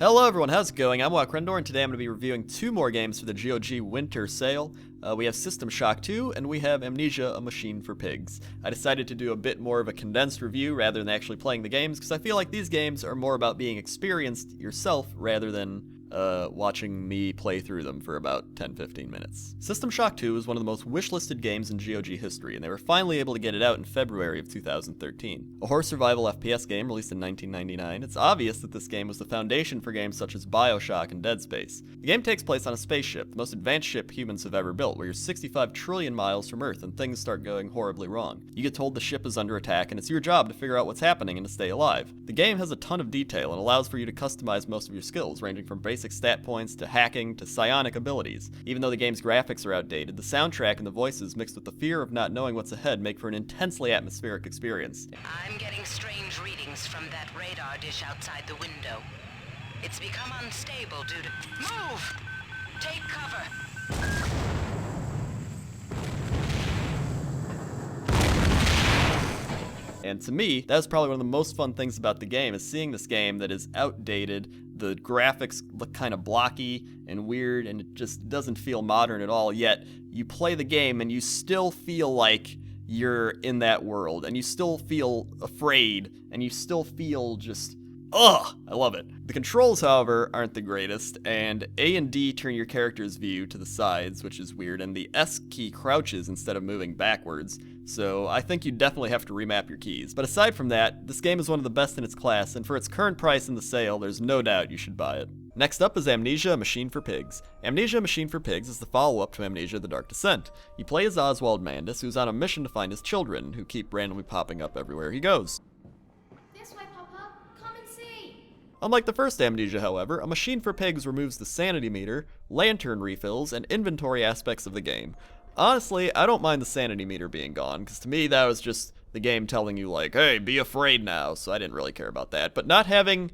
Hello everyone, how's it going? I'm WoWcrendor, and today I'm going to be reviewing two more games for the GoG Winter Sale. We have System Shock 2, and we have Amnesia, A Machine for Pigs. I decided to do a bit more of a condensed review rather than actually playing the games, because I feel like these games are more about being experienced yourself rather than watching me play through them for about 10-15 minutes. System Shock 2 is one of the most wishlisted games in GoG history, and they were finally able to get it out in February of 2013. A horror survival FPS game released in 1999, it's obvious that this game was the foundation for games such as BioShock and Dead Space. The game takes place on a spaceship, the most advanced ship humans have ever built, where you're 65 trillion miles from Earth and things start going horribly wrong. You get told the ship is under attack, and it's your job to figure out what's happening and to stay alive. The game has a ton of detail and allows for you to customize most of your skills, ranging from basic stat points to hacking to psionic abilities. Even though the game's graphics are outdated, the soundtrack and the voices mixed with the fear of not knowing what's ahead make for an intensely atmospheric experience. I'm getting strange readings from that radar dish outside the window. It's become unstable due to... Move! Take cover! And to me, that was probably one of the most fun things about the game, is seeing this game that is outdated, the graphics look kind of blocky and weird, and it just doesn't feel modern at all, yet you play the game and you still feel like you're in that world, and you still feel afraid, and you still feel just... ugh! I love it. The controls, however, aren't the greatest, and A and D turn your character's view to the sides, which is weird, and the S key crouches instead of moving backwards, so I think you definitely have to remap your keys. But aside from that, this game is one of the best in its class, and for its current price in the sale, there's no doubt you should buy it. Next up is Amnesia, A Machine for Pigs. Amnesia, A Machine for Pigs is the follow-up to Amnesia, The Dark Descent. You play as Oswald Mandus, who's on a mission to find his children, who keep randomly popping up everywhere he goes. Unlike the first Amnesia, however, A Machine for Pigs removes the sanity meter, lantern refills, and inventory aspects of the game. Honestly, I don't mind the sanity meter being gone, because to me that was just the game telling you like, hey, be afraid now, so I didn't really care about that. But not having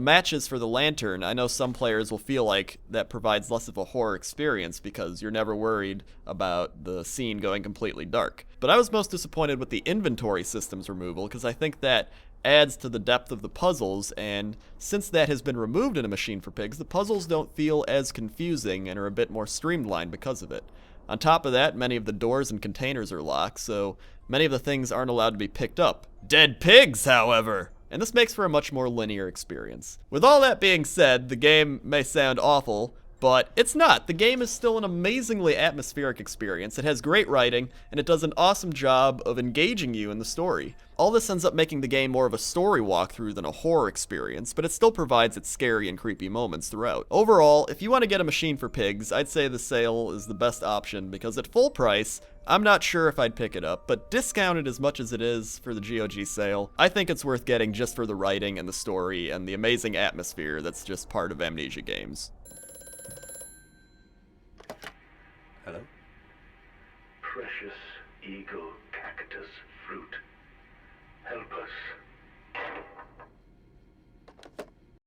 matches for the lantern, I know some players will feel like that provides less of a horror experience because you're never worried about the scene going completely dark. But I was most disappointed with the inventory system's removal, because I think that adds to the depth of the puzzles, and since that has been removed in A Machine for Pigs, the puzzles don't feel as confusing and are a bit more streamlined because of it. On top of that, many of the doors and containers are locked, so many of the things aren't allowed to be picked up. Dead pigs, however! And this makes for a much more linear experience. With all that being said, the game may sound awful, but it's not. The game is still an amazingly atmospheric experience. It has great writing, and it does an awesome job of engaging you in the story. All this ends up making the game more of a story walkthrough than a horror experience, but it still provides its scary and creepy moments throughout. Overall, if you want to get A Machine for Pigs, I'd say the sale is the best option, because at full price, I'm not sure if I'd pick it up, but discounted as much as it is for the GoG sale, I think it's worth getting just for the writing and the story and the amazing atmosphere that's just part of Amnesia games. Hello? Precious eagle cactus fruit. Help us.